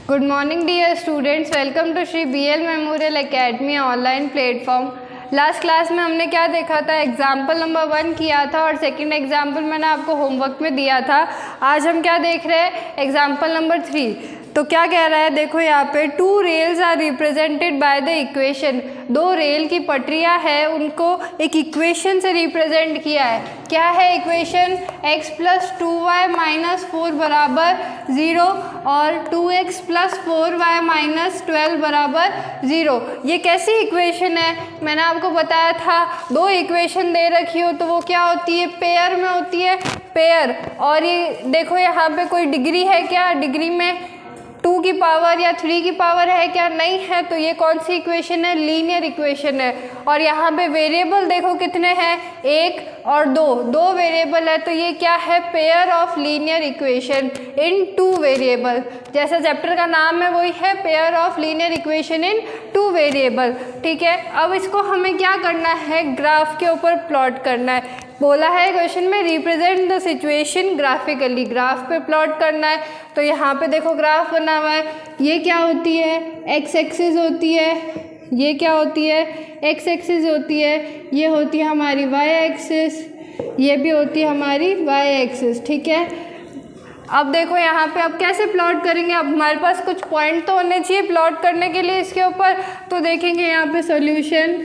Good morning dear students, welcome to Shri BL memorial academy online platform. Last class में हमने क्या देखा था, एग्जाम्पल नंबर 1 किया था और सेकंड एग्जाम्पल मैंने आपको होमवर्क में दिया था। आज हम क्या देख रहे हैं, एग्जाम्पल नंबर 3। तो क्या कह रहा है, देखो यहाँ पे 2 rails are represented by the equation. 2 rail की पटरियाँ है, उनको एक इक्वेशन से रिप्रेजेंट किया है। क्या है इक्वेशन, x + 2y - 4 = 0 और 2x + 4y - 12 = 0। ये कैसी इक्वेशन है, मैंने आपको बताया था 2 इक्वेशन दे रखी हो तो वो क्या होती है, पेयर में होती है, पेयर। और ये देखो यहाँ पे कोई डिग्री है क्या, डिग्री में 2 की पावर या 3 की पावर है क्या, नहीं है। तो ये कौन सी इक्वेशन है, लीनियर इक्वेशन है। और यहाँ पे वेरिएबल देखो कितने हैं, 1 और 2 वेरिएबल है। तो ये क्या है, pair of linear equation in 2 variable. जैसा चैप्टर का नाम है वही है, pair of linear equation in 2 variable. ठीक है, अब इसको हमें क्या करना है, ग्राफ के ऊपर प्लॉट करना है। बोला है क्वेश्चन में represent the situation graphically, graph पे प्लॉट करना है। तो यहाँ पे देखो ग्राफ बना हुआ है, ये क्या होती है, एक्स एक्सिस होती है, ये क्या होती है, एक्स एक्सिस होती है, ये होती है हमारी वाई एक्सिस, ये भी होती है हमारी वाई एक्सिस। ठीक है, अब देखो यहाँ पे अब कैसे प्लॉट करेंगे, अब हमारे पास कुछ पॉइंट तो होने चाहिए प्लॉट करने के लिए इसके ऊपर। तो देखेंगे यहाँ पे सॉल्यूशन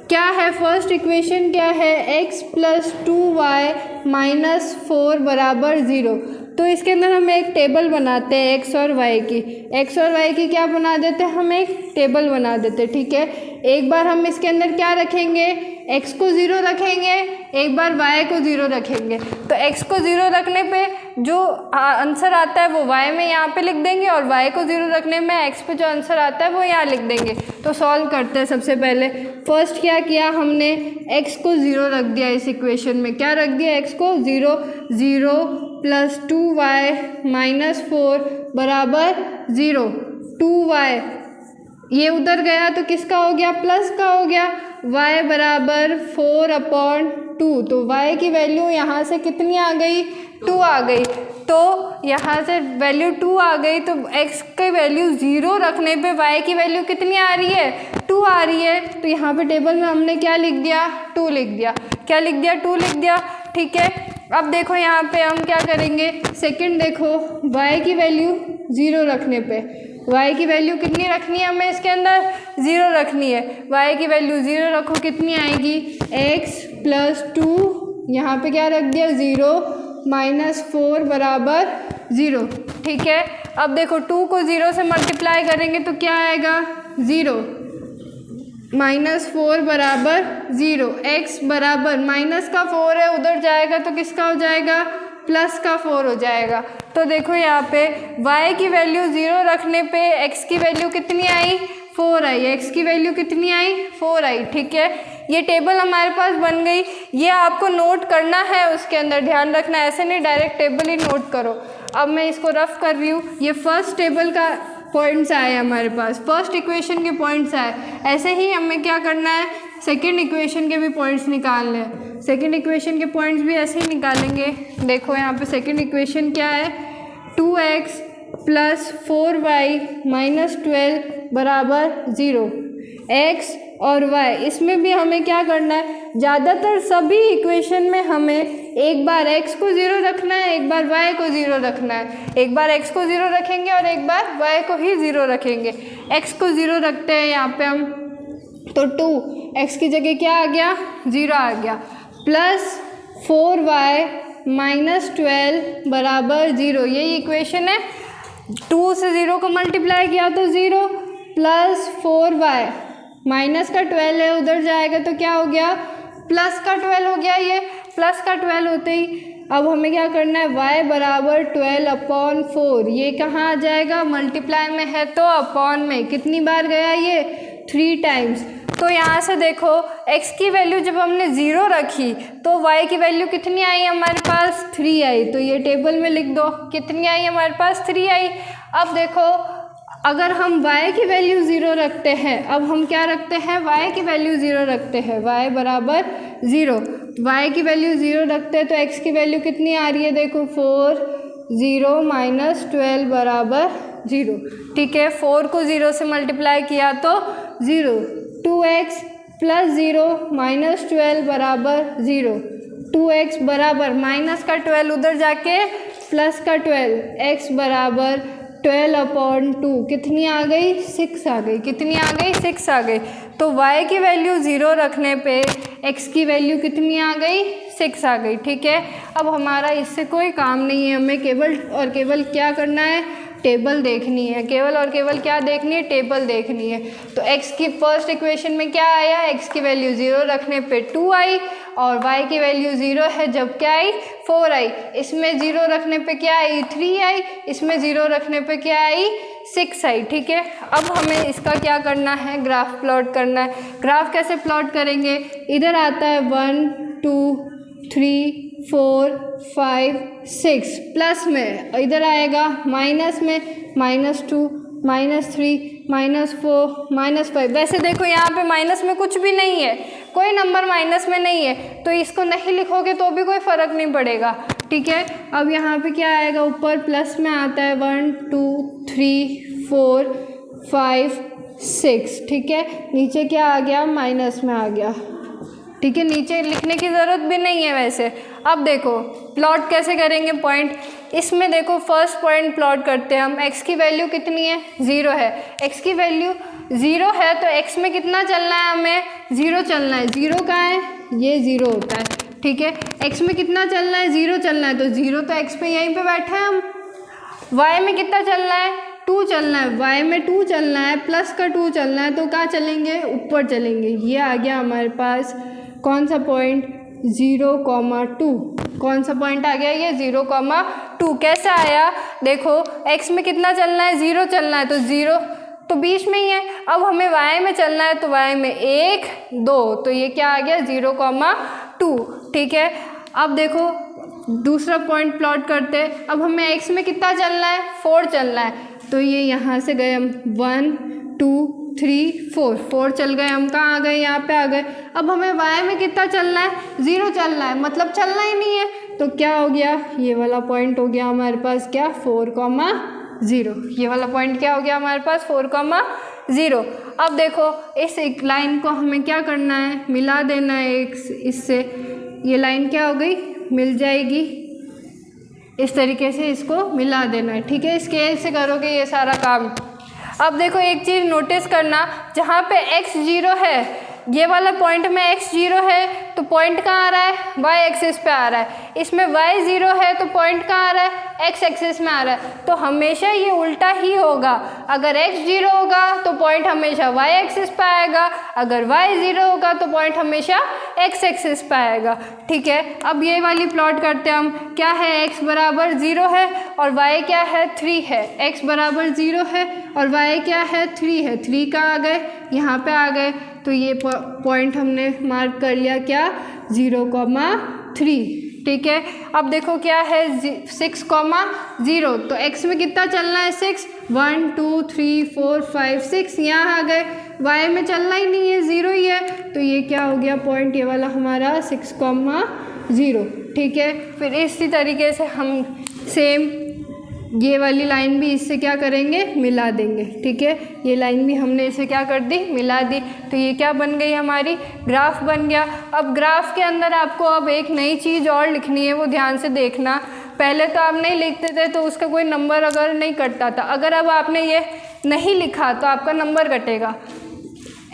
क्या है, फर्स्ट इक्वेशन क्या है, x + 2y - 4 = 0। तो इसके अंदर हम एक टेबल बनाते हैं x और y की क्या बना देते हैं, हम एक टेबल बना देते हैं। ठीक है, एक बार हम इसके अंदर क्या रखेंगे, x को 0 रखेंगे, एक बार y को 0 रखेंगे। तो x को 0 रखने पे जो आंसर आता है वो y में यहाँ पे लिख देंगे और y को 0 रखने में x पे जो आंसर आता है वो यहाँ लिख देंगे। तो सॉल्व करते हैं। सबसे पहले फर्स्ट क्या किया हमने, x को 0 रख दिया इस इक्वेशन में, क्या रख दिया, x को 0, 0 + 2y - 4 = 0। 2y ये उधर गया तो किसका हो गया, प्लस का हो गया, y = 4/2। तो y की वैल्यू यहाँ से कितनी आ गई, 2 आ गई। तो यहाँ से वैल्यू 2 आ गई, तो x की वैल्यू 0 रखने पे y की वैल्यू कितनी आ रही है, 2 आ रही है। तो यहाँ पे टेबल में हमने क्या लिख दिया, 2 लिख दिया, क्या लिख दिया, 2 लिख दिया। ठीक है, अब देखो यहाँ पे हम क्या करेंगे, सेकंड देखो, y की वैल्यू 0 रखने पे, y की वैल्यू कितनी रखनी है हमें, इसके अंदर 0 रखनी है। y की वैल्यू 0 रखो, कितनी आएगी, x + 2, यहाँ पे क्या रख दिया, 0 - 4 = 0। ठीक है, अब देखो 2 को 0 से मल्टीप्लाई करेंगे तो क्या आएगा, 0 - 4 = 0। x बराबर माइनस का 4 है, उधर जाएगा तो किसका हो जाएगा, प्लस का 4 हो जाएगा। तो देखो यहाँ पे y की वैल्यू 0 रखने पे x की वैल्यू कितनी आई, 4 आई, x की वैल्यू कितनी आई, 4 आई। ठीक है, ये टेबल हमारे पास बन गई। ये आपको नोट करना है, उसके अंदर ध्यान रखना है, ऐसे नहीं डायरेक्ट टेबल ही नोट करो। अब मैं इसको रफ कर रही हूँ, ये फर्स्ट टेबल का पॉइंट्स आए हमारे पास, फर्स्ट इक्वेशन के पॉइंट्स आए। ऐसे ही हमें क्या करना है, सेकंड इक्वेशन के भी पॉइंट्स निकालने हैं, सेकंड इक्वेशन के पॉइंट्स भी ऐसे ही निकालेंगे। देखो यहाँ पे सेकंड इक्वेशन क्या है, 2x + 4y - 12 = 0। x और y, इसमें भी हमें क्या करना है, ज़्यादातर सभी इक्वेशन में हमें एक बार x को 0 रखना है, एक बार y को 0 रखना है। एक बार x को 0 रखेंगे और एक बार y को ही 0 रखेंगे। x को 0 रखते हैं यहाँ पे हम, तो 2, x की जगह क्या आ गया, 0 आ गया, प्लस 4y - 12 = 0। यही इक्वेशन है, 2 से 0 को मल्टीप्लाई किया तो 0 प्लस 4y माइनस का 12 है, उधर जाएगा तो क्या हो गया, प्लस का 12 हो गया। ये प्लस का 12 होते ही अब हमें क्या करना है, y = 12/4। ये कहाँ आ जाएगा, मल्टीप्लाई में है तो अपॉन में, कितनी बार गया ये, 3 टाइम्स। तो यहाँ से देखो x की वैल्यू जब हमने 0 रखी तो y की वैल्यू कितनी आई हमारे पास, 3 आई। तो ये टेबल में लिख दो, कितनी आई हमारे पास, 3 आई। अब देखो अगर हम y की वैल्यू 0 रखते हैं, अब हम क्या रखते हैं, y की वैल्यू 0 रखते हैं, y = 0, y की वैल्यू 0 रखते हैं तो x की वैल्यू कितनी आ रही है, देखो 4 0 माइनस 12 बराबर 0। ठीक है, 4 को 0 से मल्टीप्लाई किया तो 0। 2x प्लस 0 माइनस 12 बराबर 0। 2x बराबर माइनस का 12 उधर जाके प्लस का 12, x बराबर 12/2 कितनी आ गई? 6 आ गई। कितनी आ गई? 6 आ गई। तो y की वैल्यू 0 रखने पे x की वैल्यू कितनी आ गई? 6 आ गई। ठीक है, अब हमारा इससे कोई काम नहीं है, हमें केवल और केवल क्या करना है? टेबल देखनी है। केवल और केवल क्या देखनी है? टेबल देखनी है। तो x की फर्स्ट इक्वेशन में क्या आया? x की वैल्यू 0 रखने पे 2 आई और y की वैल्यू 0 है जब क्या आई? 4 आई। इसमें 0 रखने पे क्या आई? 3 आई। इसमें 0 रखने पे क्या आई? 6 आई। ठीक है, अब हमें इसका क्या करना है? ग्राफ प्लॉट करना है। ग्राफ कैसे प्लॉट करेंगे? इधर आता है 1 2 3 4 5 6 प्लस में, इधर आएगा माइनस में -2 -3 -4 -5। वैसे देखो यहाँ पे माइनस में कुछ भी नहीं है, कोई नंबर माइनस में नहीं है, तो इसको नहीं लिखोगे तो भी कोई फ़र्क नहीं पड़ेगा। ठीक है, अब यहाँ पे क्या आएगा? ऊपर प्लस में आता है 1 2 3 4 5 6। ठीक है, नीचे क्या आ गया? माइनस में आ गया। ठीक है, नीचे लिखने की ज़रूरत भी नहीं है वैसे। अब देखो प्लॉट कैसे करेंगे पॉइंट। इसमें देखो फर्स्ट पॉइंट प्लॉट करते हैं हम। x की वैल्यू कितनी है? 0 है। x की वैल्यू 0 है तो x में कितना चलना है? हमें 0 चलना है। 0 कहाँ है? ये 0 होता है। ठीक है, x में कितना चलना है? 0 चलना है, तो 0 तो x पे यहीं पे बैठे हैं हम। y में कितना चलना है? 2 चलना है। y में 2 चलना है, प्लस का 2 चलना है, तो कहाँ चलेंगे? ऊपर चलेंगे। ये आ गया हमारे पास कौन सा पॉइंट? 0,2। कौन सा पॉइंट आ गया? ये 0,2। कैसे आया? देखो x में कितना चलना है? 0 चलना है, तो 0 तो बीच में ही है। अब हमें y में चलना है, तो y में 1 2, तो ये क्या आ गया? 0,2। ठीक है, अब देखो दूसरा पॉइंट प्लॉट करते हैं। अब हमें x में कितना चलना है? 4 चलना है, तो ये यहाँ से गए हम 1 2 3 4 चल गए हम। कहाँ आ गए? यहाँ पे आ गए। अब हमें y में कितना चलना है? 0 चलना है, मतलब चलना ही नहीं है, तो क्या हो गया? ये वाला पॉइंट हो गया हमारे पास क्या? 4,0। ये वाला पॉइंट क्या हो गया हमारे पास? 4,0। अब देखो इस एक लाइन को हमें क्या करना है? मिला देना है एक इससे। ये लाइन क्या हो गई? मिल जाएगी। इस तरीके से इसको मिला देना है। ठीक है, स्केल से करोगे ये सारा काम। अब देखो एक चीज़ नोटिस करना, जहाँ पे x 0 है, ये वाला पॉइंट में x 0 है, तो पॉइंट कहाँ आ रहा है? y एक्सिस पे आ रहा है। इसमें y 0 है तो पॉइंट कहाँ आ रहा है? x एक्सिस में आ रहा है। तो हमेशा ये उल्टा ही होगा। अगर x 0 होगा तो पॉइंट हमेशा y एक्सिस पे आएगा, अगर y 0 होगा तो पॉइंट हमेशा x एक्सिस पे आएगा। ठीक है, अब ये वाली प्लॉट करते हैं हम। क्या है? x बराबर 0 है और y क्या है? 3 है। x बराबर 0 है और y क्या है? 3 है। 3 कहाँ आ गए? यहाँ पे आ गए। तो ये पॉइंट हमने मार्क कर लिया क्या? 0,3। ठीक है, अब देखो क्या है? 6,0। तो x में कितना चलना है? 6 1 2 3 4 5 6 यहाँ आ गए। y में चलना ही नहीं है, 0 ही है, तो ये क्या हो गया पॉइंट? ये वाला हमारा 6,0। ठीक है, फिर इसी तरीके से हम सेम ये वाली लाइन भी इससे क्या करेंगे? मिला देंगे। ठीक है, ये लाइन भी हमने इसे क्या कर दी? मिला दी। तो ये क्या बन गई? हमारी ग्राफ बन गया। अब ग्राफ के अंदर आपको अब एक नई चीज़ और लिखनी है, वो ध्यान से देखना। पहले तो आप नहीं लिखते थे तो उसका कोई नंबर अगर नहीं कटता था, अगर अब आपने ये नहीं लिखा तो आपका नंबर कटेगा।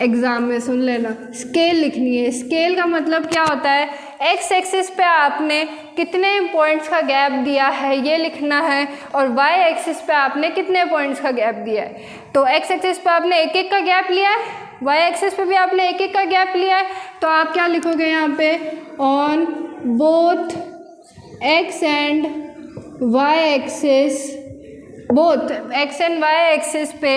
एग्ज़ाम में सुन लेना, स्केल लिखनी है। स्केल का मतलब क्या होता है? एक्स एक्सिस पे आपने कितने पॉइंट्स का गैप दिया है ये लिखना है, और वाई एक्सिस पे आपने कितने पॉइंट्स का गैप दिया है। तो एक्स एक्सिस पे आपने एक एक का गैप लिया है, वाई एक्सिस पे भी आपने एक एक का गैप लिया है। तो आप क्या लिखोगे यहाँ पे? On both X and Y axis, both X and Y axis पे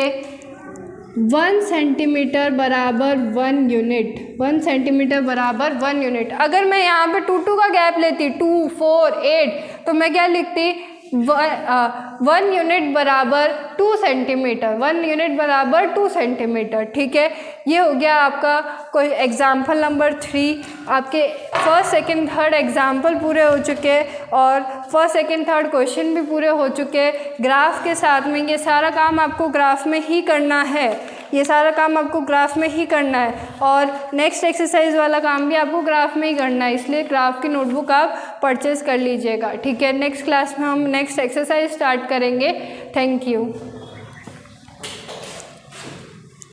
1 सेंटीमीटर बराबर 1 यूनिट, 1 सेंटीमीटर बराबर 1 यूनिट। अगर मैं यहाँ पे 2 2 का गैप लेती, 2 4 8, तो मैं क्या लिखती? 1 यूनिट बराबर 2 सेंटीमीटर, 1 यूनिट बराबर 2 सेंटीमीटर। ठीक है, ये हो गया आपका कोई एग्जाम्पल नंबर 3। आपके फर्स्ट सेकंड थर्ड एग्जाम्पल पूरे हो चुके हैं और फर्स्ट सेकंड थर्ड क्वेश्चन भी पूरे हो चुके हैं ग्राफ के साथ में। ये सारा काम आपको ग्राफ में ही करना है, ये सारा काम आपको ग्राफ में ही करना है और नेक्स्ट एक्सरसाइज वाला काम भी आपको ग्राफ में ही करना है, इसलिए ग्राफ की नोटबुक आप परचेज़ कर लीजिएगा। ठीक है, नेक्स्ट क्लास में हम नेक्स्ट एक्सरसाइज स्टार्ट करेंगे। Thank you.